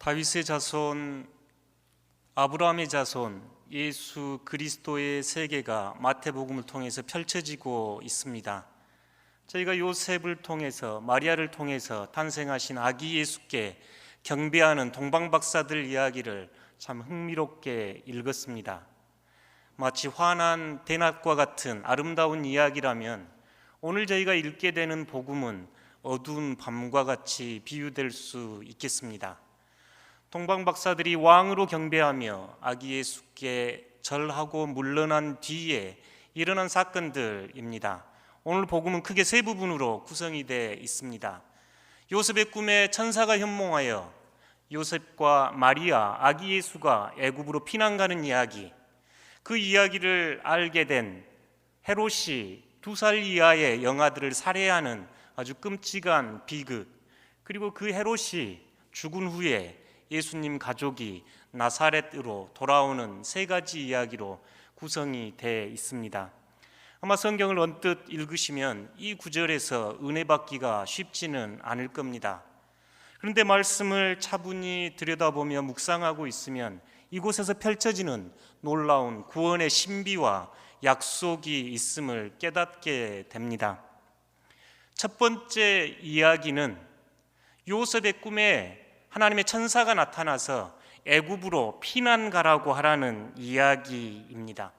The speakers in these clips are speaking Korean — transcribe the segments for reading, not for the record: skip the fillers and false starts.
다윗의 자손, 아브라함의 자손, 예수 그리스도의 세계가 마태복음을 통해서 펼쳐지고 있습니다. 저희가 요셉을 통해서, 마리아를 통해서 탄생하신 아기 예수께 경배하는 동방박사들 이야기를 참 흥미롭게 읽었습니다. 마치 환한 대낮과 같은 아름다운 이야기라면 오늘 저희가 읽게 되는 복음은 어두운 밤과 같이 비유될 수 있겠습니다. 동방박사들이 왕으로 경배하며 아기 예수께 절하고 물러난 뒤에 일어난 사건들입니다. 오늘 복음은 크게 세 부분으로 구성이 되어 있습니다. 요셉의 꿈에 천사가 현몽하여 요셉과 마리아, 아기 예수가 애굽으로 피난 가는 이야기, 그 이야기를 알게 된 헤롯이 2살 이하의 영아들을 살해하는 아주 끔찍한 비극, 그리고 그 헤롯이 죽은 후에 예수님 가족이 나사렛으로 돌아오는 세 가지 이야기로 구성이 되어 있습니다. 아마 성경을 언뜻 읽으시면 이 구절에서 은혜 받기가 쉽지는 않을 겁니다. 그런데 말씀을 차분히 들여다보며 묵상하고 있으면 이곳에서 펼쳐지는 놀라운 구원의 신비와 약속이 있음을 깨닫게 됩니다. 첫 번째 이야기는 요셉의 꿈에 하나님의 천사가 나타나서 애굽으로 피난 가라고 하라는 이야기입니다.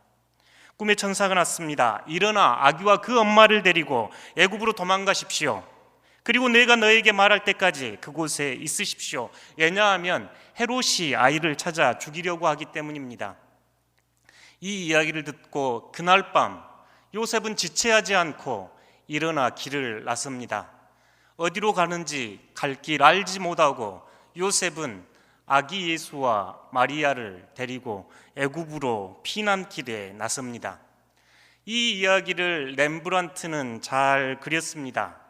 꿈에 천사가 났습니다. 일어나 아기와 그 엄마를 데리고 애굽으로 도망가십시오. 그리고 내가 너에게 말할 때까지 그곳에 있으십시오. 왜냐하면 헤롯이 아이를 찾아 죽이려고 하기 때문입니다. 이 이야기를 듣고 그날 밤 요셉은 지체하지 않고 일어나 길을 나섭니다. 어디로 가는지 갈 길 알지 못하고 요셉은 아기 예수와 마리아를 데리고 애굽으로 피난길에 나섭니다. 이 이야기를 렘브란트는 잘 그렸습니다.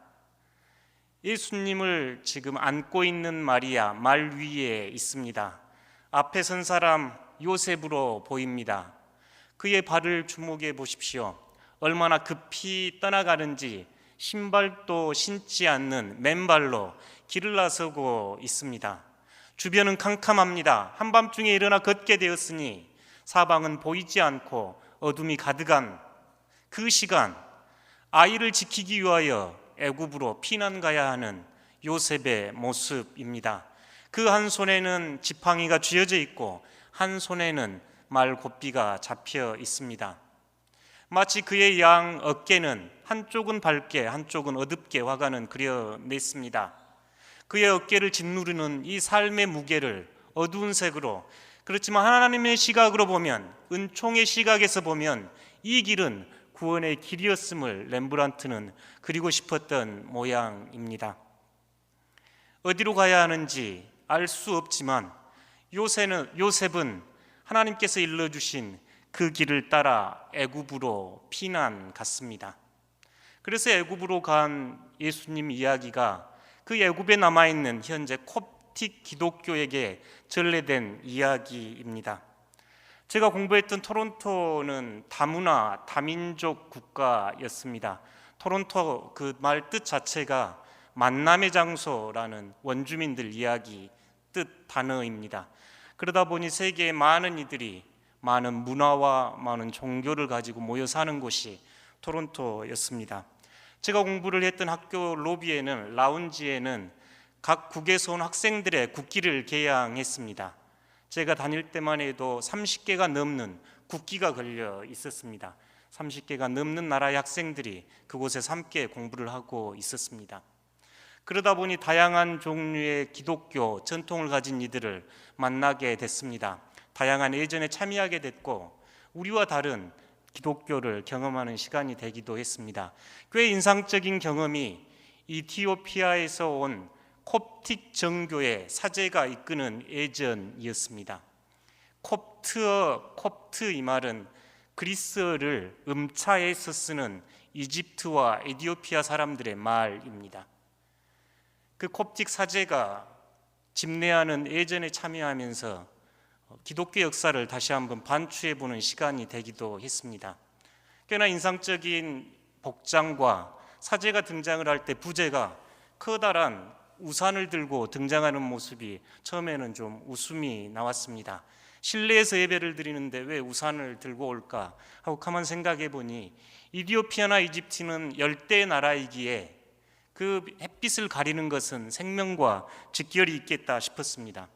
예수님을 지금 안고 있는 마리아 말 위에 있습니다. 앞에 선 사람 요셉으로 보입니다. 그의 발을 주목해 보십시오. 얼마나 급히 떠나가는지 신발도 신지 않는 맨발로 길을 나서고 있습니다. 주변은 캄캄합니다. 한밤중에 일어나 걷게 되었으니 사방은 보이지 않고 어둠이 가득한 그 시간, 아이를 지키기 위하여 애굽으로 피난 가야 하는 요셉의 모습입니다. 그 한 손에는 지팡이가 쥐어져 있고 한 손에는 말곶비가 잡혀 있습니다. 마치 그의 양 어깨는 한쪽은 밝게 한쪽은 어둡게 화가는 그려냈습니다. 그의 어깨를 짓누르는 이 삶의 무게를 어두운 색으로, 그렇지만 하나님의 시각으로 보면, 은총의 시각에서 보면 이 길은 구원의 길이었음을 렘브란트는 그리고 싶었던 모양입니다. 어디로 가야 하는지 알 수 없지만 요셉은 하나님께서 일러주신 그 길을 따라 애굽으로 피난 갔습니다. 그래서 애굽으로 간 예수님 이야기가 그 애굽에 남아있는 현재 콥틱 기독교에게 전래된 이야기입니다. 제가 공부했던 토론토는 다문화, 다민족 국가였습니다. 토론토 그 말 뜻 자체가 만남의 장소라는 원주민들 이야기 뜻 단어입니다. 그러다 보니 세계의 많은 이들이 많은 문화와 많은 종교를 가지고 모여 사는 곳이 토론토였습니다. 제가 공부를 했던 학교 로비에는, 라운지에는 각 국에서 온 학생들의 국기를 개양했습니다. 제가 다닐 때만 해도 30개가 넘는 국기가 걸려 있었습니다. 30개가 넘는 나라의 학생들이 그곳에서 함께 공부를 하고 있었습니다. 그러다 보니 다양한 종류의 기독교 전통을 가진 이들을 만나게 됐습니다. 다양한 예전에 참여하게 됐고 우리와 다른 기독교를 경험하는 시간이 되기도 했습니다. 꽤 인상적인 경험이 이티오피아에서 온 콥틱 정교의 사제가 이끄는 예전이었습니다. 콥트 이 말은 그리스어를 음차에서 쓰는 이집트와 에티오피아 사람들의 말입니다. 그 콥틱 사제가 집례하는 예전에 참여하면서 기독교 역사를 다시 한번 반추해보는 시간이 되기도 했습니다. 꽤나 인상적인 복장과 사제가 등장을 할 때 부제가 커다란 우산을 들고 등장하는 모습이 처음에는 좀 웃음이 나왔습니다. 실내에서 예배를 드리는데 왜 우산을 들고 올까 하고 가만 생각해 보니 이디오피아나 이집트는 열대 나라이기에 그 햇빛을 가리는 것은 생명과 직결이 있겠다 싶었습니다.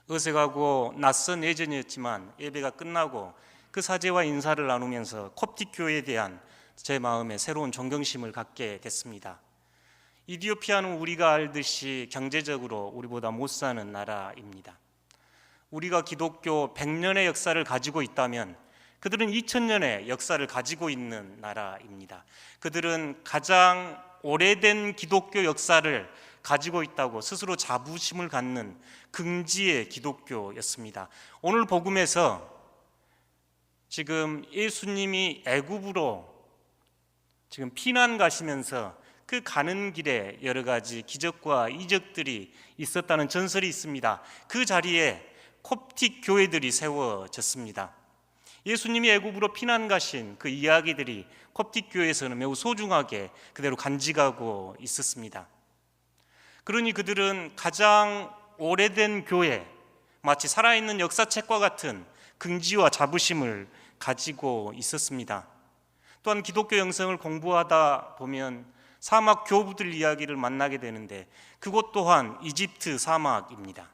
어색하고 낯선 예전이었지만 예배가 끝나고 그 사제와 인사를 나누면서 콥틱 교회에 대한 제 마음에 새로운 존경심을 갖게 됐습니다. 이디오피아는 우리가 알듯이 경제적으로 우리보다 못 사는 나라입니다. 우리가 기독교 100년의 역사를 가지고 있다면 그들은 2000년의 역사를 가지고 있는 나라입니다. 그들은 가장 오래된 기독교 역사를 가지고 있다고 스스로 자부심을 갖는 긍지의 기독교였습니다. 오늘 복음에서 지금 예수님이 애굽으로 지금 피난 가시면서 그 가는 길에 여러 가지 기적과 이적들이 있었다는 전설이 있습니다. 그 자리에 콥틱 교회들이 세워졌습니다. 예수님이 애굽으로 피난 가신 그 이야기들이 콥틱 교회에서는 매우 소중하게 그대로 간직하고 있었습니다. 그러니 그들은 가장 오래된 교회, 마치 살아있는 역사책과 같은 긍지와 자부심을 가지고 있었습니다. 또한 기독교 영성을 공부하다 보면 사막 교부들 이야기를 만나게 되는데 그곳 또한 이집트 사막입니다.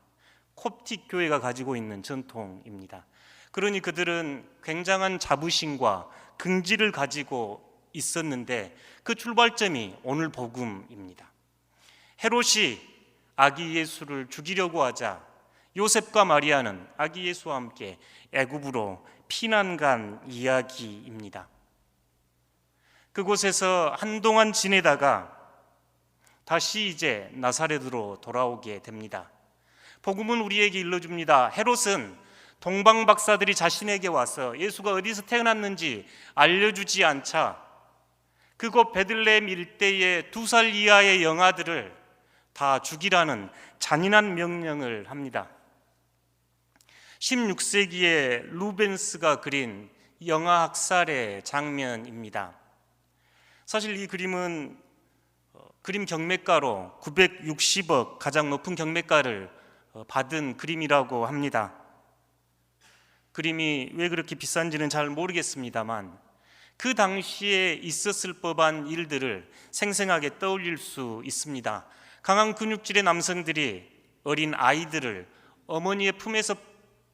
콥틱 교회가 가지고 있는 전통입니다. 그러니 그들은 굉장한 자부심과 긍지를 가지고 있었는데 그 출발점이 오늘 복음입니다. 헤롯이 아기 예수를 죽이려고 하자 요셉과 마리아는 아기 예수와 함께 애굽으로 피난 간 이야기입니다. 그곳에서 한동안 지내다가 다시 이제 나사렛으로 돌아오게 됩니다. 복음은 우리에게 일러줍니다. 헤롯은 동방 박사들이 자신에게 와서 예수가 어디서 태어났는지 알려주지 않자 그곳 베들레헴 일대의 2살 이하의 영아들을 다 죽이라는 잔인한 명령을 합니다. 16세기에 루벤스가 그린 영아 학살의 장면입니다. 사실 이 그림은 그림 경매가로 960억 가장 높은 경매가를 받은 그림이라고 합니다. 그림이 왜 그렇게 비싼지는 잘 모르겠습니다만 그 당시에 있었을 법한 일들을 생생하게 떠올릴 수 있습니다. 강한 근육질의 남성들이 어린 아이들을 어머니의 품에서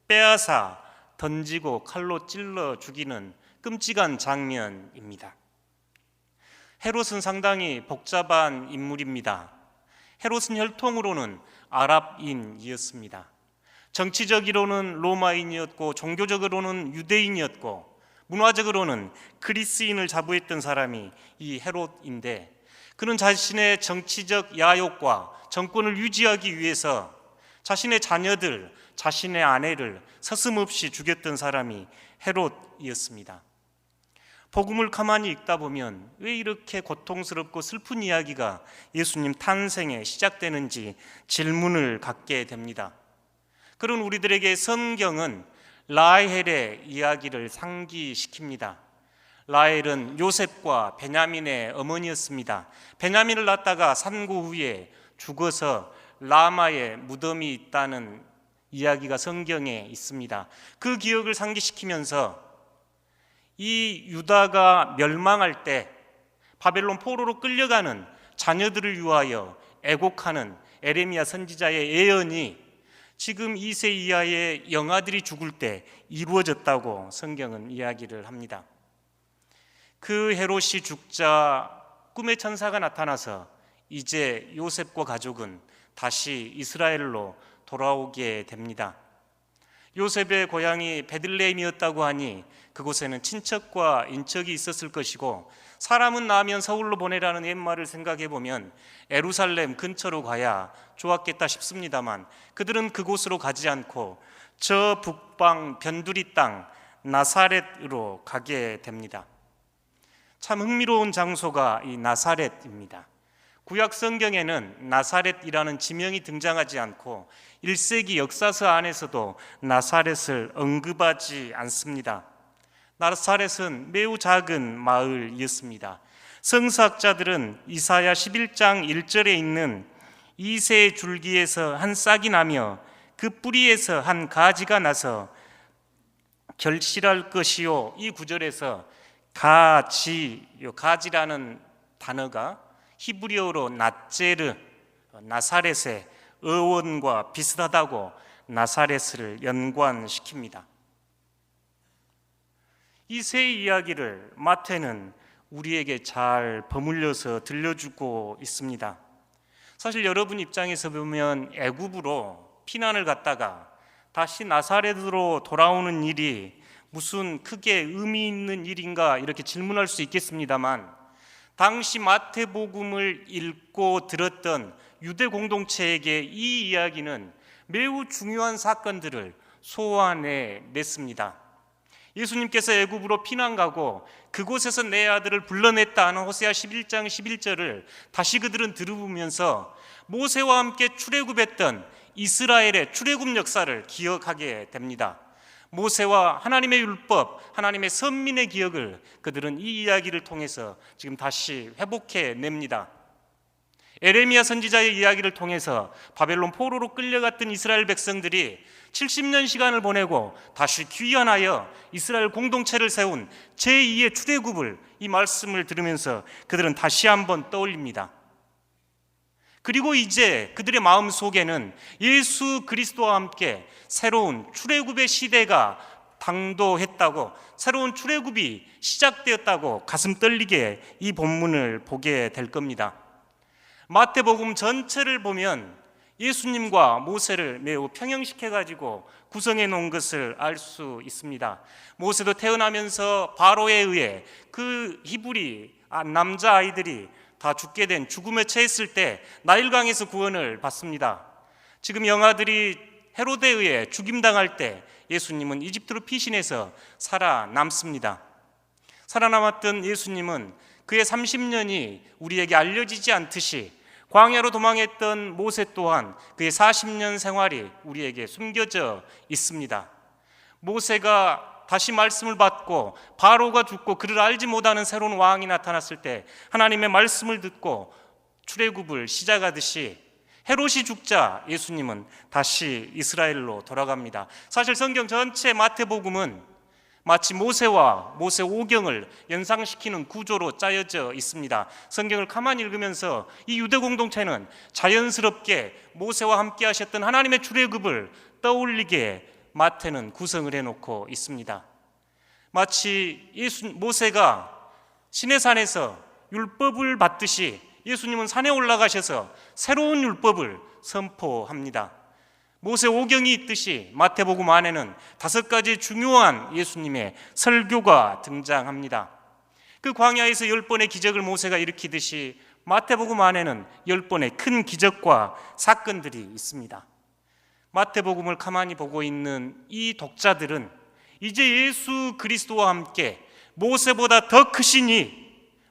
빼앗아 던지고 칼로 찔러 죽이는 끔찍한 장면입니다. 헤롯은 상당히 복잡한 인물입니다. 헤롯은 혈통으로는 아랍인이었습니다. 정치적으로는 로마인이었고 종교적으로는 유대인이었고 문화적으로는 그리스인을 자부했던 사람이 이 헤롯인데 그는 자신의 정치적 야욕과 정권을 유지하기 위해서 자신의 자녀들, 자신의 아내를 서슴없이 죽였던 사람이 헤롯이었습니다. 복음을 가만히 읽다 보면 왜 이렇게 고통스럽고 슬픈 이야기가 예수님 탄생에 시작되는지 질문을 갖게 됩니다. 그런 우리들에게 성경은 라헬의 이야기를 상기시킵니다. 라헬은 요셉과 베냐민의 어머니였습니다. 베냐민을 낳다가 산고 후에 죽어서 라마에 무덤이 있다는 이야기가 성경에 있습니다. 그 기억을 상기시키면서 이 유다가 멸망할 때 바벨론 포로로 끌려가는 자녀들을 위하여 애곡하는 에레미야 선지자의 예언이 지금 2세 이하의 영아들이 죽을 때 이루어졌다고 성경은 이야기를 합니다. 그 헤롯이 죽자 꿈의 천사가 나타나서 이제 요셉과 가족은 다시 이스라엘로 돌아오게 됩니다. 요셉의 고향이 베들레헴이었다고 하니 그곳에는 친척과 인척이 있었을 것이고 사람은 낳으면 서울로 보내라는 옛말을 생각해 보면 예루살렘 근처로 가야 좋았겠다 싶습니다만 그들은 그곳으로 가지 않고 저 북방 변두리 땅 나사렛으로 가게 됩니다. 참 흥미로운 장소가 이 나사렛입니다. 구약 성경에는 나사렛이라는 지명이 등장하지 않고 1세기 역사서 안에서도 나사렛을 언급하지 않습니다. 나사렛은 매우 작은 마을이었습니다. 성서학자들은 이사야 11장 1절에 있는 이새의 줄기에서 한 싹이 나며 그 뿌리에서 한 가지가 나서 결실할 것이요. 이 구절에서 가지라는 단어가 히브리어로 나제르, 나사렛의 어원과 비슷하다고 나사렛을 연관시킵니다. 이 새 이야기를 마태는 우리에게 잘 버물려서 들려주고 있습니다. 사실 여러분 입장에서 보면 애굽으로 피난을 갔다가 다시 나사렛으로 돌아오는 일이 무슨 크게 의미 있는 일인가 이렇게 질문할 수 있겠습니다만, 당시 마태복음을 읽고 들었던 유대 공동체에게 이 이야기는 매우 중요한 사건들을 소환해 냈습니다. 예수님께서 애굽으로 피난 가고 그곳에서 내 아들을 불러냈다 하는 호세아 11장 11절을 다시 그들은 들으면서 모세와 함께 출애굽했던 이스라엘의 출애굽 역사를 기억하게 됩니다. 모세와 하나님의 율법, 하나님의 선민의 기억을 그들은 이 이야기를 통해서 지금 다시 회복해 냅니다. 에레미야 선지자의 이야기를 통해서 바벨론 포로로 끌려갔던 이스라엘 백성들이 70년 시간을 보내고 다시 귀환하여 이스라엘 공동체를 세운 제2의 출애굽을, 이 말씀을 들으면서 그들은 다시 한번 떠올립니다. 그리고 이제 그들의 마음 속에는 예수 그리스도와 함께 새로운 출애굽의 시대가 당도했다고, 새로운 출애굽이 시작되었다고 가슴 떨리게 이 본문을 보게 될 겁니다. 마태복음 전체를 보면 예수님과 모세를 매우 평행시켜가지고 구성해 놓은 것을 알 수 있습니다. 모세도 태어나면서 바로에 의해 그 히브리 남자아이들이 다 죽게 된, 죽음에 처했을 때 나일강에서 구원을 받습니다. 지금 영아들이 헤로데에 의해 죽임당할 때 예수님은 이집트로 피신해서 살아남습니다. 살아남았던 예수님은 그의 30년이 우리에게 알려지지 않듯이 광야로 도망했던 모세 또한 그의 40년 생활이 우리에게 숨겨져 있습니다. 모세가 다시 말씀을 받고 바로가 죽고 그를 알지 못하는 새로운 왕이 나타났을 때 하나님의 말씀을 듣고 출애굽을 시작하듯이 헤롯이 죽자 예수님은 다시 이스라엘로 돌아갑니다. 사실 성경 전체 마태복음은 마치 모세와 모세 오경을 연상시키는 구조로 짜여져 있습니다. 성경을 가만히 읽으면서 이 유대 공동체는 자연스럽게 모세와 함께 하셨던 하나님의 출애굽을 떠올리게 마태는 구성을 해놓고 있습니다. 마치 모세가 시내산에서 율법을 받듯이 예수님은 산에 올라가셔서 새로운 율법을 선포합니다. 모세 오경이 있듯이 마태복음 안에는 5가지 중요한 예수님의 설교가 등장합니다. 그 광야에서 10번의 기적을 모세가 일으키듯이 마태복음 안에는 10번의 큰 기적과 사건들이 있습니다. 마태복음을 가만히 보고 있는 이 독자들은 이제 예수 그리스도와 함께 모세보다 더 크신 이,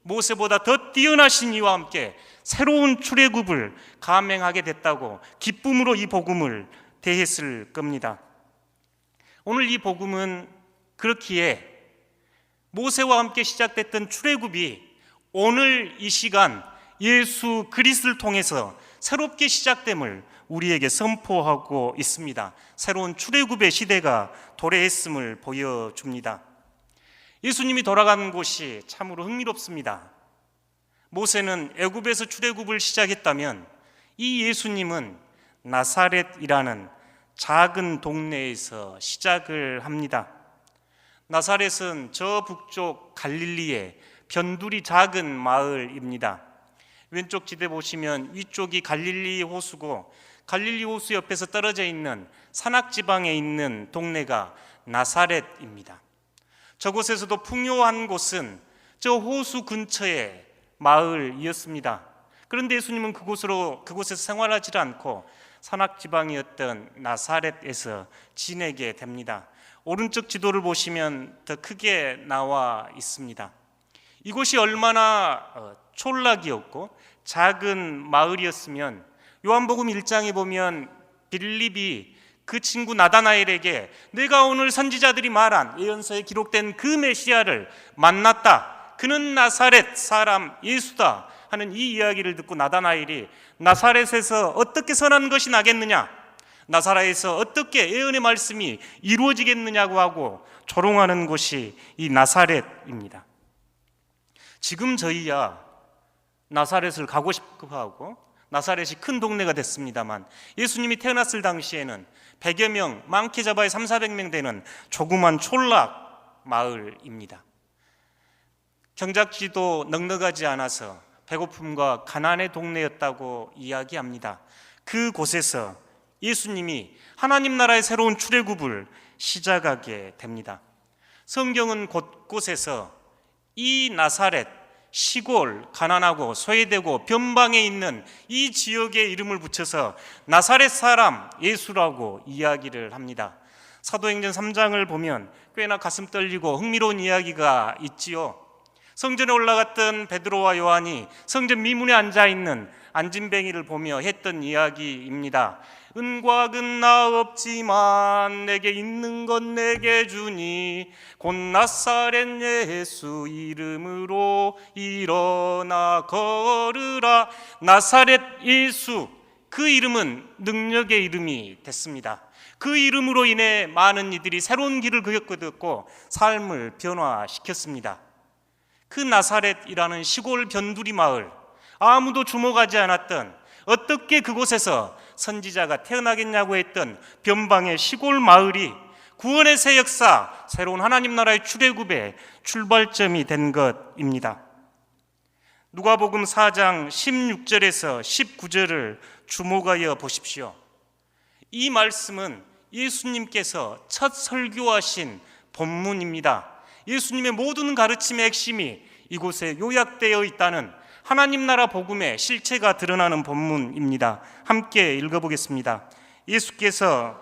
모세보다 더 뛰어나신 이와 함께 새로운 출애굽을 감행하게 됐다고 기쁨으로 이 복음을 대했을 겁니다. 오늘 이 복음은 그렇기에 모세와 함께 시작됐던 출애굽이 오늘 이 시간 예수 그리스도를 통해서 새롭게 시작됨을 우리에게 선포하고 있습니다. 새로운 출애굽의 시대가 도래했음을 보여줍니다. 예수님이 돌아간 곳이 참으로 흥미롭습니다. 모세는 애굽에서 출애굽을 시작했다면 이 예수님은 나사렛이라는 작은 동네에서 시작을 합니다. 나사렛은 저 북쪽 갈릴리의 변두리 작은 마을입니다. 왼쪽 지대 보시면 위쪽이 갈릴리 호수고 갈릴리 호수 옆에서 떨어져 있는 산악지방에 있는 동네가 나사렛입니다. 저곳에서도 풍요한 곳은 저 호수 근처의 마을이었습니다. 그런데 예수님은 그곳에서 생활하지 않고 산악지방이었던 나사렛에서 지내게 됩니다. 오른쪽 지도를 보시면 더 크게 나와 있습니다. 이곳이 얼마나 촌락이었고 작은 마을이었으면 요한복음 1장에 보면 빌립이 그 친구 나다나엘에게 내가 오늘 선지자들이 말한 예언서에 기록된 그 메시아를 만났다. 그는 나사렛 사람 예수다 하는 이 이야기를 듣고 나다나엘이 나사렛에서 어떻게 선한 것이 나겠느냐, 나사렛에서 어떻게 예언의 말씀이 이루어지겠느냐고 하고 조롱하는 곳이 이 나사렛입니다. 지금 저희야 나사렛을 가고 싶어 하고 나사렛이 큰 동네가 됐습니다만, 예수님이 태어났을 당시에는 100여 명, 많게 잡아야 300~400명 되는 조그만 촌락 마을입니다. 경작지도 넉넉하지 않아서 배고픔과 가난의 동네였다고 이야기합니다. 그곳에서 예수님이 하나님 나라의 새로운 출애굽을 시작하게 됩니다. 성경은 곳곳에서 이 나사렛, 시골, 가난하고 소외되고 변방에 있는 이 지역의 이름을 붙여서 나사렛 사람 예수라고 이야기를 합니다. 사도행전 3장을 보면 꽤나 가슴 떨리고 흥미로운 이야기가 있지요. 성전에 올라갔던 베드로와 요한이 성전 미문에 앉아있는 안진뱅이를 보며 했던 이야기입니다. 은과 금 나 없지만 내게 있는 건 내게 주니 곧 나사렛 예수 이름으로 일어나 걸으라. 나사렛 예수, 그 이름은 능력의 이름이 됐습니다. 그 이름으로 인해 많은 이들이 새로운 길을 겪고 삶을 변화시켰습니다. 그 나사렛이라는 시골 변두리 마을, 아무도 주목하지 않았던, 어떻게 그곳에서 선지자가 태어나겠냐고 했던 변방의 시골 마을이 구원의 새 역사, 새로운 하나님 나라의 출애굽의 출발점이 된 것입니다. 누가복음 4장 16절에서 19절을 주목하여 보십시오. 이 말씀은 예수님께서 첫 설교하신 본문입니다. 예수님의 모든 가르침의 핵심이 이곳에 요약되어 있다는 하나님 나라 복음의 실체가 드러나는 본문입니다. 함께 읽어보겠습니다. 예수께서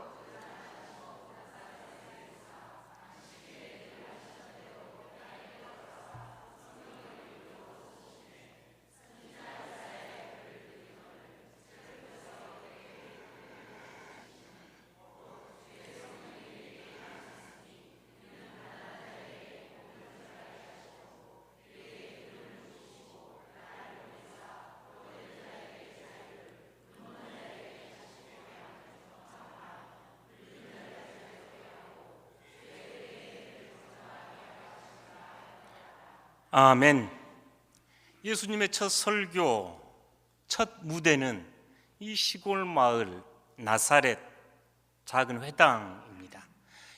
아멘. 예수님의 첫 설교, 첫 무대는 이 시골 마을 나사렛 작은 회당입니다.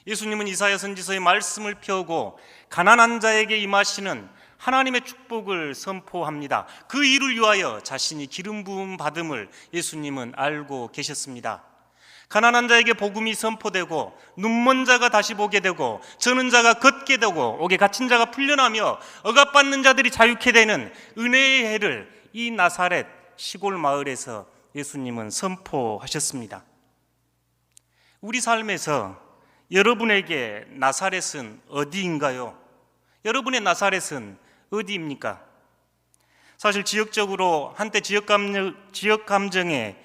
예수님은 이사야 선지서의 말씀을 펴고 가난한 자에게 임하시는 하나님의 축복을 선포합니다. 그 일을 위하여 자신이 기름 부음 받음을 예수님은 알고 계셨습니다. 가난한 자에게 복음이 선포되고 눈먼 자가 다시 보게 되고 저는 자가 걷게 되고 옥에 갇힌 자가 풀려나며 억압받는 자들이 자유케 되는 은혜의 해를 이 나사렛 시골 마을에서 예수님은 선포하셨습니다. 우리 삶에서 여러분에게 나사렛은 어디인가요? 여러분의 나사렛은 어디입니까? 사실 지역적으로 한때 지역 감정에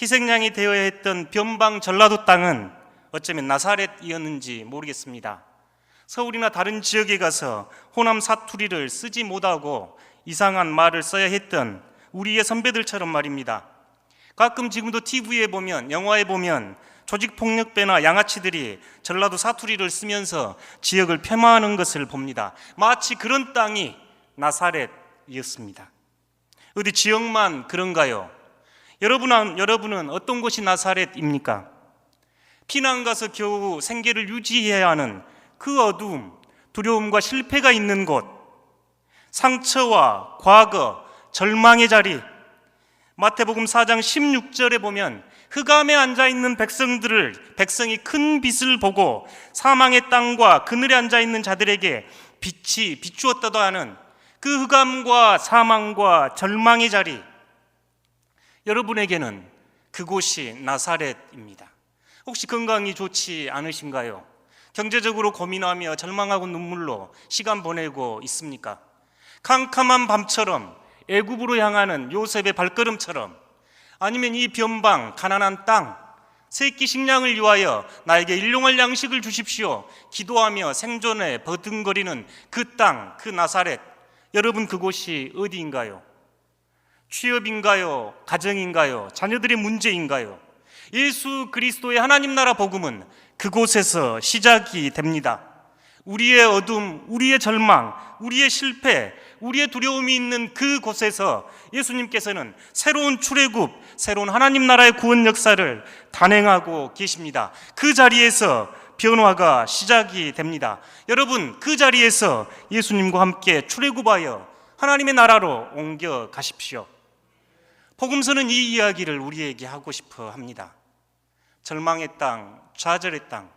희생양이 되어야 했던 변방 전라도 땅은 어쩌면 나사렛이었는지 모르겠습니다. 서울이나 다른 지역에 가서 호남 사투리를 쓰지 못하고 이상한 말을 써야 했던 우리의 선배들처럼 말입니다. 가끔 지금도 TV에 보면, 영화에 보면 조직폭력배나 양아치들이 전라도 사투리를 쓰면서 지역을 폄하하는 것을 봅니다. 마치 그런 땅이 나사렛이었습니다. 어디 지역만 그런가요? 여러분은 어떤 곳이 나사렛입니까? 피난 가서 겨우 생계를 유지해야 하는 그 어두움, 두려움과 실패가 있는 곳, 상처와 과거, 절망의 자리. 마태복음 4장 16절에 보면 흑암에 앉아있는 백성이 큰 빛을 보고 사망의 땅과 그늘에 앉아있는 자들에게 빛이 비추었다도 하는 그 흑암과 사망과 절망의 자리, 여러분에게는 그곳이 나사렛입니다. 혹시 건강이 좋지 않으신가요? 경제적으로 고민하며 절망하고 눈물로 시간 보내고 있습니까? 캄캄한 밤처럼 애굽으로 향하는 요셉의 발걸음처럼, 아니면 이 변방 가난한 땅, 새끼 식량을 위하여 나에게 일용할 양식을 주십시오 기도하며 생존에 버둥거리는 그 땅, 그 나사렛, 여러분 그곳이 어디인가요? 취업인가요? 가정인가요? 자녀들의 문제인가요? 예수 그리스도의 하나님 나라 복음은 그곳에서 시작이 됩니다. 우리의 어둠, 우리의 절망, 우리의 실패, 우리의 두려움이 있는 그곳에서 예수님께서는 새로운 출애굽, 새로운 하나님 나라의 구원 역사를 단행하고 계십니다. 그 자리에서 변화가 시작이 됩니다. 여러분, 그 자리에서 예수님과 함께 출애굽하여 하나님의 나라로 옮겨 가십시오. 복음서는 이 이야기를 우리에게 하고 싶어 합니다. 절망의 땅, 좌절의 땅,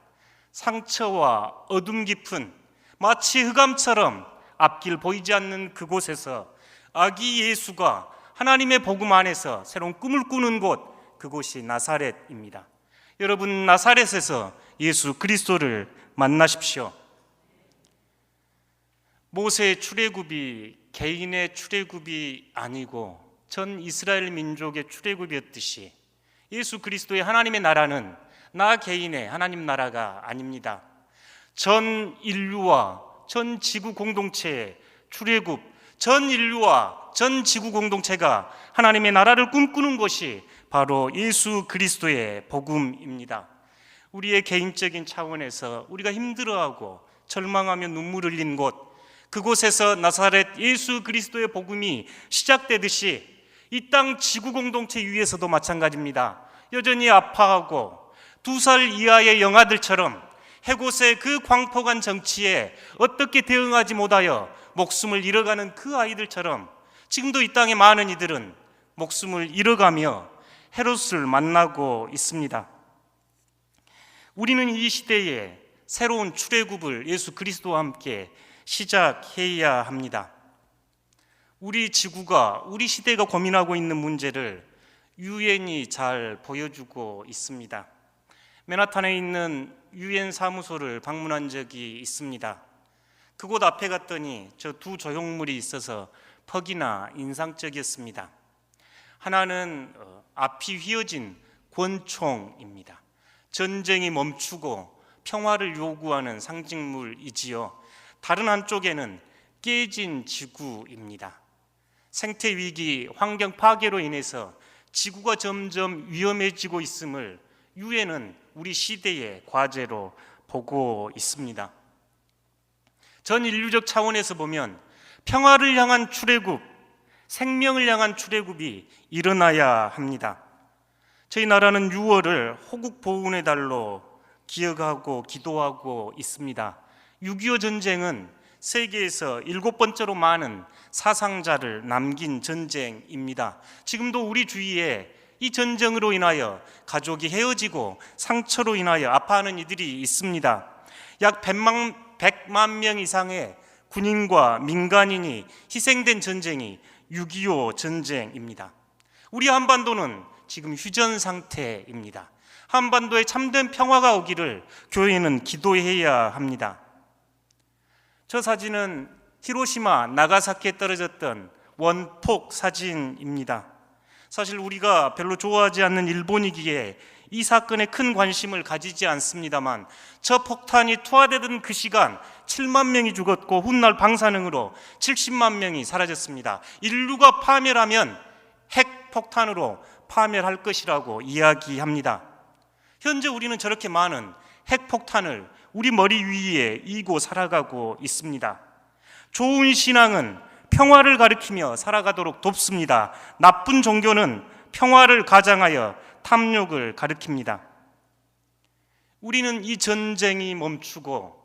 상처와 어둠 깊은 마치 흑암처럼 앞길 보이지 않는 그곳에서 아기 예수가 하나님의 복음 안에서 새로운 꿈을 꾸는 곳, 그곳이 나사렛입니다. 여러분, 나사렛에서 예수 그리스도를 만나십시오. 모세의 출애굽이 개인의 출애굽이 아니고 전 이스라엘 민족의 출애굽이었듯이 예수 그리스도의 하나님의 나라는 나 개인의 하나님 나라가 아닙니다. 전 인류와 전 지구 공동체의 출애굽, 전 인류와 전 지구 공동체가 하나님의 나라를 꿈꾸는 것이 바로 예수 그리스도의 복음입니다. 우리의 개인적인 차원에서 우리가 힘들어하고 절망하며 눈물 흘린 곳, 그곳에서 나사렛 예수 그리스도의 복음이 시작되듯이 이 땅 지구 공동체 위에서도 마찬가지입니다. 여전히 아파하고 2살 이하의 영아들처럼 해곳의 그 광폭한 정치에 어떻게 대응하지 못하여 목숨을 잃어가는 그 아이들처럼 지금도 이 땅의 많은 이들은 목숨을 잃어가며 헤롯을 만나고 있습니다. 우리는 이 시대에 새로운 출애굽을 예수 그리스도와 함께 시작해야 합니다. 우리 지구가, 우리 시대가 고민하고 있는 문제를 유엔이 잘 보여주고 있습니다. 맨하탄에 있는 유엔 사무소를 방문한 적이 있습니다. 그곳 앞에 갔더니 저 두 조형물이 있어서 퍽이나 인상적이었습니다. 하나는 앞이 휘어진 권총입니다. 전쟁이 멈추고 평화를 요구하는 상징물이지요. 다른 한쪽에는 깨진 지구입니다. 생태 위기, 환경 파괴로 인해서 지구가 점점 위험해지고 있음을 유엔은 우리 시대의 과제로 보고 있습니다. 전 인류적 차원에서 보면 평화를 향한 출애굽, 생명을 향한 출애굽이 일어나야 합니다. 저희 나라는 6월을 호국 보훈의 달로 기억하고 기도하고 있습니다. 6.25 전쟁은 세계에서 7번째로 많은 사상자를 남긴 전쟁입니다. 지금도 우리 주위에 이 전쟁으로 인하여 가족이 헤어지고 상처로 인하여 아파하는 이들이 있습니다. 약 100만 명 이상의 군인과 민간인이 희생된 전쟁이 6.25 전쟁입니다. 우리 한반도는 지금 휴전 상태입니다. 한반도에 참된 평화가 오기를 교회는 기도해야 합니다. 저 사진은 히로시마, 나가사키에 떨어졌던 원폭 사진입니다. 사실 우리가 별로 좋아하지 않는 일본이기에 이 사건에 큰 관심을 가지지 않습니다만 저 폭탄이 투하되던 그 시간 7만 명이 죽었고 훗날 방사능으로 70만 명이 사라졌습니다. 인류가 파멸하면 핵폭탄으로 파멸할 것이라고 이야기합니다. 현재 우리는 저렇게 많은 핵폭탄을 우리 머리 위에 이고 살아가고 있습니다. 좋은 신앙은 평화를 가리키며 살아가도록 돕습니다. 나쁜 종교는 평화를 가장하여 탐욕을 가리킵니다. 우리는 이 전쟁이 멈추고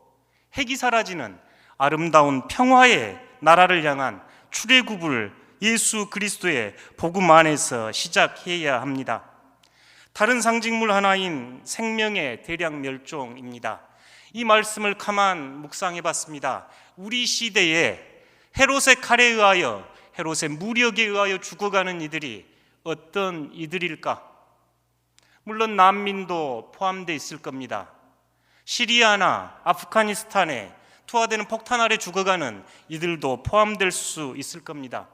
핵이 사라지는 아름다운 평화의 나라를 향한 출애굽을 예수 그리스도의 복음 안에서 시작해야 합니다. 다른 상징물 하나인 생명의 대량 멸종입니다. 이 말씀을 가만 묵상해 봤습니다. 우리 시대에 헤롯의 칼에 의하여, 헤롯의 무력에 의하여 죽어가는 이들이 어떤 이들일까? 물론 난민도 포함되어 있을 겁니다. 시리아나 아프가니스탄에 투하되는 폭탄 아래 죽어가는 이들도 포함될 수 있을 겁니다.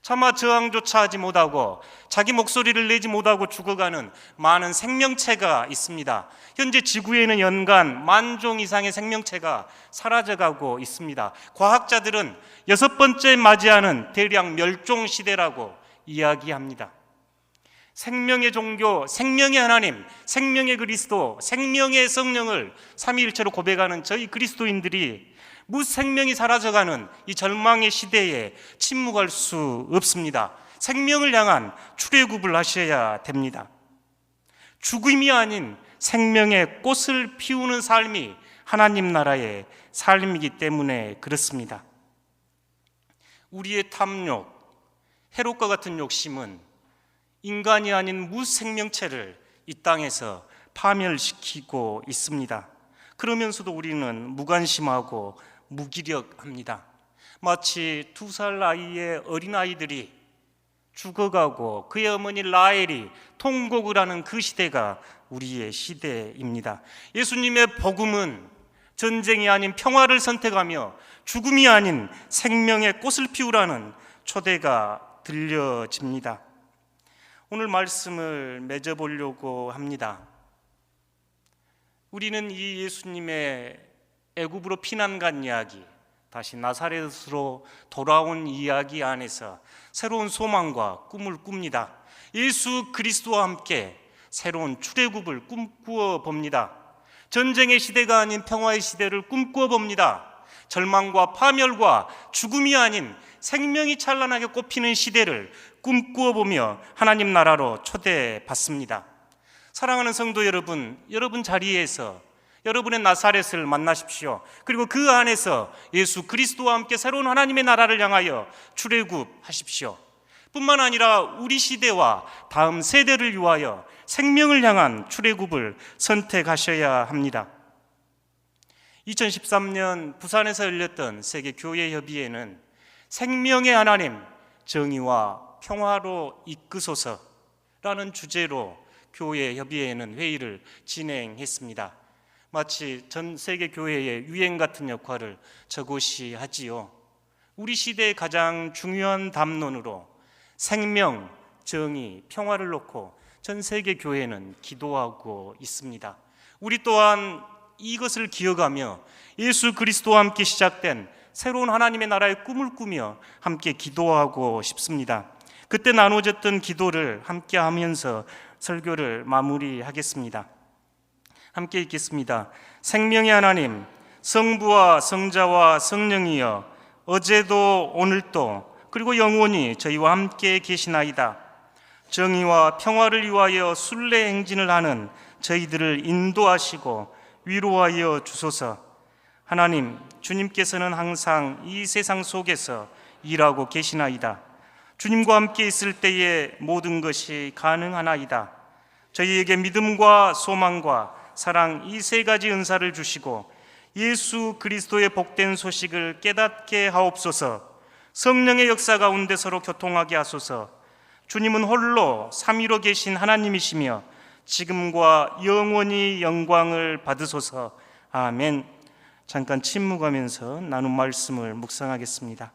차마 저항조차 하지 못하고 자기 목소리를 내지 못하고 죽어가는 많은 생명체가 있습니다. 현재 지구에는 연간 10,000종 이상의 생명체가 사라져가고 있습니다. 과학자들은 6번째 맞이하는 대량 멸종 시대라고 이야기합니다. 생명의 종교, 생명의 하나님, 생명의 그리스도, 생명의 성령을 삼위일체로 고백하는 저희 그리스도인들이 무생명이 사라져가는 이 절망의 시대에 침묵할 수 없습니다. 생명을 향한 출애굽을 하셔야 됩니다. 죽음이 아닌 생명의 꽃을 피우는 삶이 하나님 나라의 삶이기 때문에 그렇습니다. 우리의 탐욕, 해롭과 같은 욕심은 인간이 아닌 무생명체를 이 땅에서 파멸시키고 있습니다. 그러면서도 우리는 무관심하고 무기력합니다. 마치 2살 나이의 어린아이들이 죽어가고 그의 어머니 라헬이 통곡을 하는 그 시대가 우리의 시대입니다. 예수님의 복음은 전쟁이 아닌 평화를 선택하며 죽음이 아닌 생명의 꽃을 피우라는 초대가 들려집니다. 오늘 말씀을 맺어보려고 합니다. 우리는 이 예수님의 애굽으로 피난 간 이야기, 다시 나사렛으로 돌아온 이야기 안에서 새로운 소망과 꿈을 꿉니다. 예수 그리스도와 함께 새로운 출애굽을 꿈꾸어 봅니다. 전쟁의 시대가 아닌 평화의 시대를 꿈꾸어 봅니다. 절망과 파멸과 죽음이 아닌 생명이 찬란하게 꽃피는 시대를 꿈꾸어 보며 하나님 나라로 초대받습니다. 사랑하는 성도 여러분, 여러분 자리에서 여러분의 나사렛을 만나십시오. 그리고 그 안에서 예수 그리스도와 함께 새로운 하나님의 나라를 향하여 출애굽하십시오. 뿐만 아니라 우리 시대와 다음 세대를 위하여 생명을 향한 출애굽을 선택하셔야 합니다. 2013년 부산에서 열렸던 세계교회협의회는 생명의 하나님, 정의와 평화로 이끄소서라는 주제로 교회협의회는 회의를 진행했습니다. 마치 전 세계 교회의 유행 같은 역할을 저곳이 하지요. 우리 시대의 가장 중요한 담론으로 생명, 정의, 평화를 놓고 전 세계 교회는 기도하고 있습니다. 우리 또한 이것을 기억하며 예수 그리스도와 함께 시작된 새로운 하나님의 나라의 꿈을 꾸며 함께 기도하고 싶습니다. 그때 나눠졌던 기도를 함께 하면서 설교를 마무리하겠습니다. 함께 읽겠습니다. 생명의 하나님, 성부와 성자와 성령이여 어제도 오늘도 그리고 영원히 저희와 함께 계시나이다. 정의와 평화를 위하여 순례 행진을 하는 저희들을 인도하시고 위로하여 주소서. 하나님, 주님께서는 항상 이 세상 속에서 일하고 계시나이다. 주님과 함께 있을 때에 모든 것이 가능하나이다. 저희에게 믿음과 소망과 사랑 이 세 가지 은사를 주시고 예수 그리스도의 복된 소식을 깨닫게 하옵소서. 성령의 역사 가운데 서로 교통하게 하소서. 주님은 홀로 삼위로 계신 하나님이시며 지금과 영원히 영광을 받으소서. 아멘. 잠깐 침묵하면서 나눈 말씀을 묵상하겠습니다.